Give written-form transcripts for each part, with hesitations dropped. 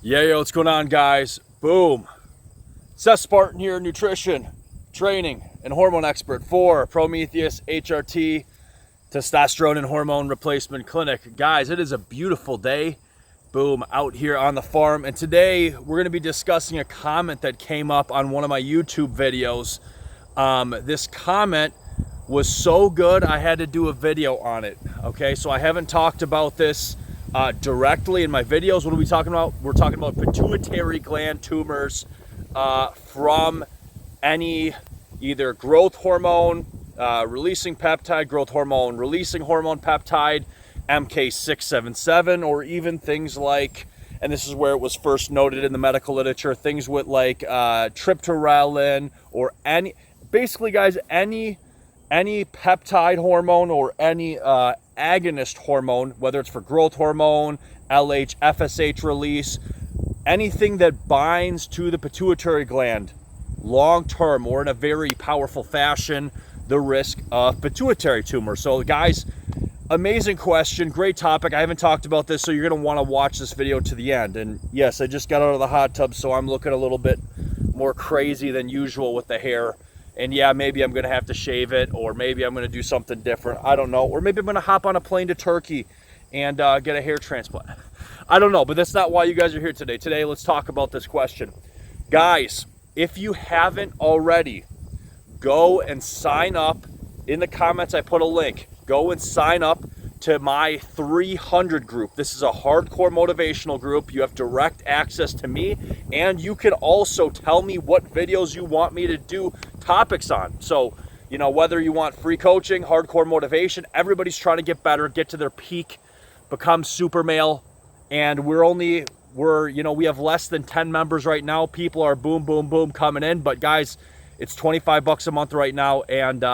Yo, what's going on, guys? Boom. Seth Spartan here, nutrition, training, and hormone expert for Prometheus HRT Testosterone and Hormone Replacement Clinic. Guys, it is a beautiful day, boom, out here on the farm. And today we're going to be discussing a comment that came up on one of my YouTube videos. This comment was so good, I had to do a video on it. Okay, so I haven't talked about this directly in my videos. What are we talking about? We're talking about pituitary gland tumors from any either growth hormone releasing peptide, growth hormone releasing hormone peptide, MK-677, or even things like, and this is where it was first noted in the medical literature, things with like Triptorelin, or basically guys, any peptide hormone or any agonist hormone, whether it's for growth hormone, LH, FSH release, anything that binds to the pituitary gland long term or in a very powerful fashion, the risk of pituitary tumor. So guys, amazing question, great topic. I haven't talked about this, so you're going to want to watch this video to the end. And yes, I just got out of the hot tub, so I'm looking a little bit more crazy than usual with the hair. And yeah, maybe I'm going to have to shave it, or maybe I'm going to do something different. I don't know. Or maybe I'm going to hop on a plane to Turkey and get a hair transplant. I don't know, but that's not why you guys are here today. Today, let's talk about this question. Guys, if you haven't already, go and sign up. In the comments, I put a link. Go and sign up to my 300 group. This is a hardcore motivational group. You have direct access to me, and you can also tell me what videos you want me to do topics on. So, you know, whether you want free coaching, hardcore motivation, everybody's trying to get better, get to their peak, become super male, and we have less than 10 members right now. People are boom, boom, boom coming in, but guys, it's $25 a month right now, and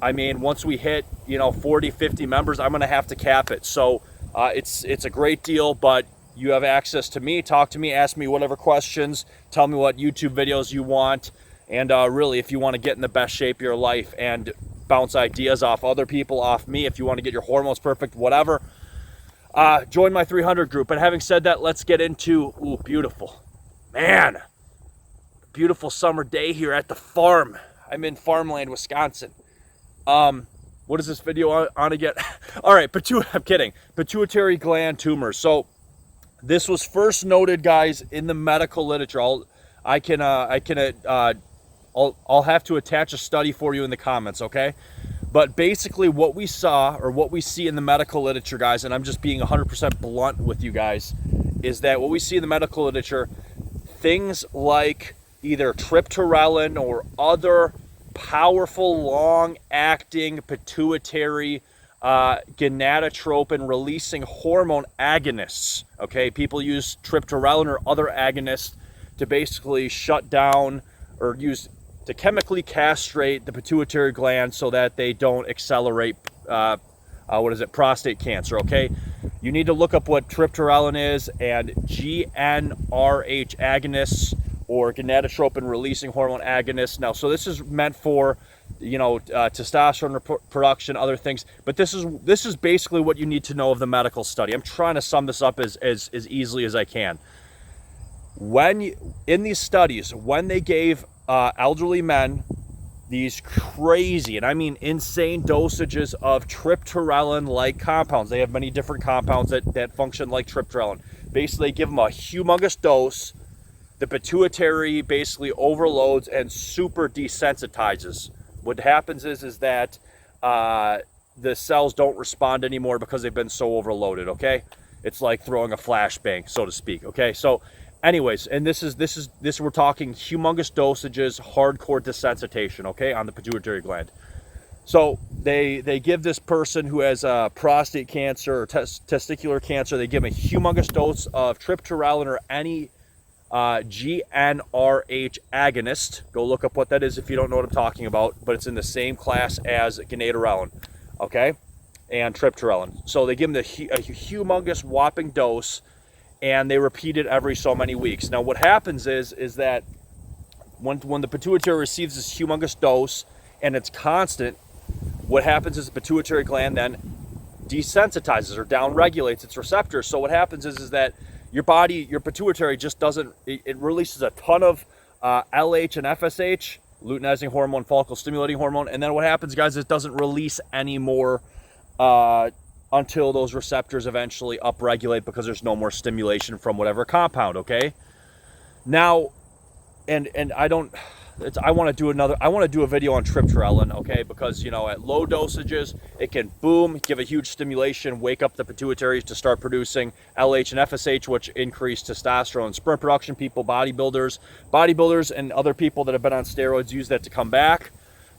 I mean, once we hit, 40, 50 members, I'm going to have to cap it. So it's a great deal, but you have access to me. Talk to me, ask me whatever questions, tell me what YouTube videos you want, and really, if you want to get in the best shape of your life and bounce ideas off other people, off me, if you want to get your hormones perfect, whatever, join my 300 group. And having said that, let's get into, beautiful summer day here at the farm. I'm in farmland, Wisconsin. What is this video on again? All right, I'm kidding. Pituitary gland tumors. So this was first noted, guys, in the medical literature. I'll have to attach a study for you in the comments, okay? But basically what we saw, or what we see in the medical literature, guys, and I'm just being 100% blunt with you guys, is that what we see in the medical literature, things like either Triptorelin or other powerful, long-acting pituitary gonadotropin releasing hormone agonists. Okay, people use Triptorelin or other agonists to basically shut down or use to chemically castrate the pituitary gland so that they don't accelerate prostate cancer. Okay, you need to look up what Triptorelin is, and GnRH agonists, or gonadotropin releasing hormone agonists. Now, so this is meant for, testosterone production, other things, but this is basically what you need to know of the medical study. I'm trying to sum this up as easily as I can. In these studies, when they gave elderly men these crazy, and I mean insane dosages of Triptorelin-like compounds, they have many different compounds that function like Triptorelin. Basically, they give them a humongous dose. The pituitary basically overloads and super desensitizes. What happens is that the cells don't respond anymore because they've been so overloaded, okay? It's like throwing a flashbang, so to speak, okay? So anyways, and this we're talking humongous dosages, hardcore desensitization, okay, on the pituitary gland. So they give this person who has prostate cancer or testicular cancer, they give them a humongous dose of Triptorelin or any GnRH agonist. Go look up what that is if you don't know what I'm talking about, but it's in the same class as gonadotropin, okay, and Triptorelin. So they give them a humongous whopping dose, and they repeat it every so many weeks. Now what happens is that when the pituitary receives this humongous dose and it's constant, what happens is the pituitary gland then desensitizes or downregulates its receptors. So what happens is that your body, your pituitary just doesn't, it releases a ton of LH and FSH, luteinizing hormone, follicle stimulating hormone, and then what happens, guys, it doesn't release any more until those receptors eventually upregulate because there's no more stimulation from whatever compound, okay? Now, and I want to do a video on triptorelin, okay? Because, you know, at low dosages, it can boom, give a huge stimulation, wake up the pituitary to start producing LH and FSH, which increase testosterone and sperm production. People, bodybuilders and other people that have been on steroids use that to come back.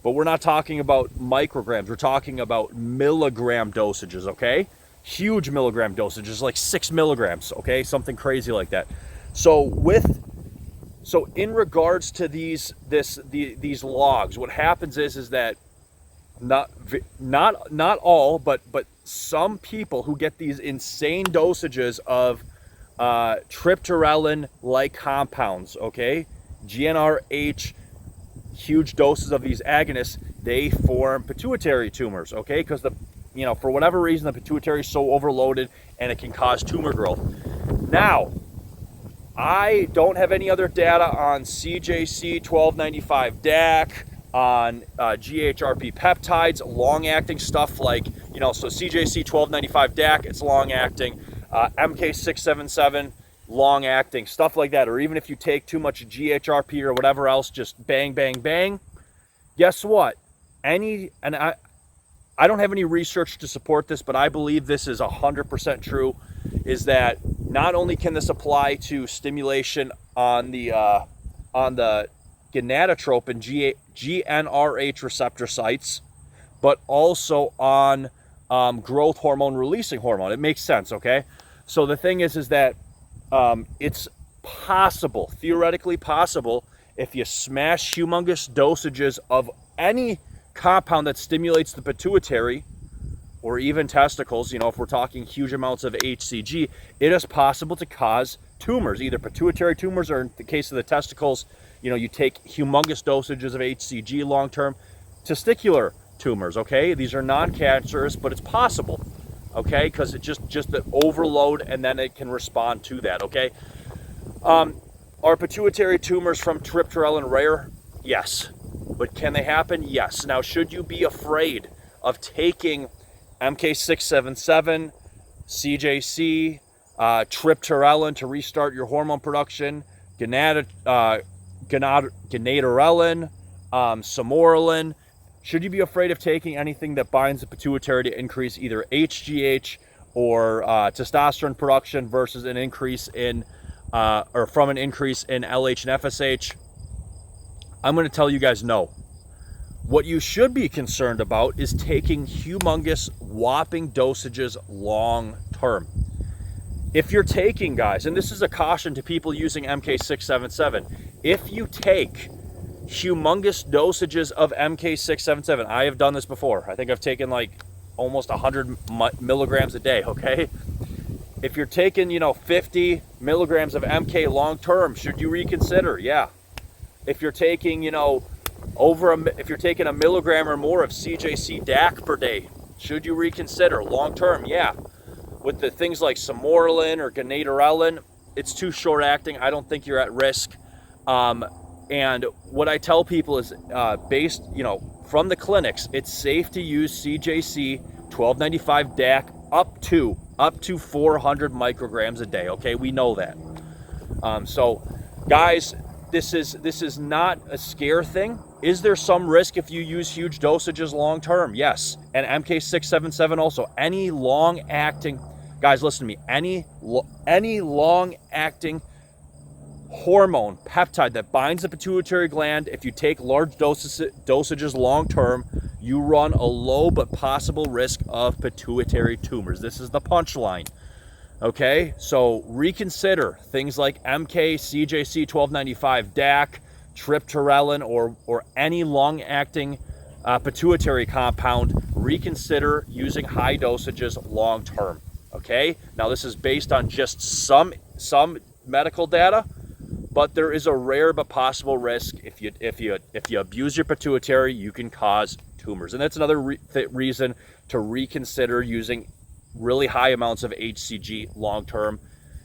But we're not talking about micrograms. We're talking about milligram dosages, okay? Huge milligram dosages, like 6 milligrams, okay? Something crazy like that. So in regards to these logs, what happens is that not all, but some people who get these insane dosages of triptorelin-like compounds, okay, GnRH, huge doses of these agonists, they form pituitary tumors, okay, because for whatever reason the pituitary is so overloaded and it can cause tumor growth. Now, I don't have any other data on CJC 1295 DAC, on GHRP peptides, long-acting stuff like, so CJC 1295 DAC, it's long-acting, MK-677, long-acting, stuff like that. Or even if you take too much GHRP or whatever else, just bang, bang, bang. Guess what? I don't have any research to support this, but I believe this is 100% true, is that not only can this apply to stimulation on the gonadotropin GnRH receptor sites, but also on growth hormone releasing hormone. It makes sense, okay? So the thing is that it's possible, theoretically possible, if you smash humongous dosages of any compound that stimulates the pituitary or even testicles, if we're talking huge amounts of HCG, it is possible to cause tumors, either pituitary tumors or in the case of the testicles, you take humongous dosages of HCG long-term, testicular tumors, okay? These are non-cancerous, but it's possible, okay? Because it's just the overload and then it can respond to that, okay? Are pituitary tumors from triptorelin rare? Yes. But can they happen? Yes. Now, should you be afraid of taking MK-677, CJC, triptorelin to restart your hormone production, gonadorelin, samorelin? Should you be afraid of taking anything that binds the pituitary to increase either HGH or testosterone production versus an increase in, or from an increase in LH and FSH? I'm going to tell you guys no. What you should be concerned about is taking humongous, whopping dosages long term. If you're taking, guys, and this is a caution to people using MK-677, if you take humongous dosages of MK-677, I have done this before. I think I've taken like almost 100 milligrams a day, okay? If you're taking, 50 milligrams of MK long term, should you reconsider? Yeah. If you're taking, if you're taking a milligram or more of CJC DAC per day, should you reconsider long term? Yeah. With the things like samorelin or gonadorelin, it's too short acting. I don't think you're at risk. And what I tell people is based, from the clinics, it's safe to use CJC 1295 DAC up to 400 micrograms a day. Okay, we know that. So, guys, this is not a scare thing. Is there some risk if you use huge dosages long term? Yes. And MK-677 also. Any long acting, guys, listen to me. Any long acting hormone peptide that binds the pituitary gland, if you take large dosages long term, you run a low but possible risk of pituitary tumors. This is the punchline. Okay, so reconsider things like MK, CJC 1295 DAC, triptorelin, or any long-acting pituitary compound. Reconsider using high dosages long term. Okay, now this is based on just some medical data, but there is a rare but possible risk. If you abuse your pituitary, you can cause tumors, and that's another reason to reconsider using really high amounts of HCG long term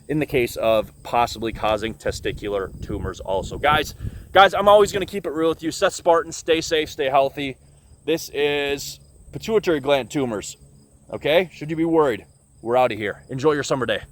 in the case of possibly causing testicular tumors also. Guys, I'm always going to keep it real with you. Seth Spartan, stay safe, stay healthy. This is pituitary gland tumors. Okay? Should you be worried? We're out of here. Enjoy your summer day.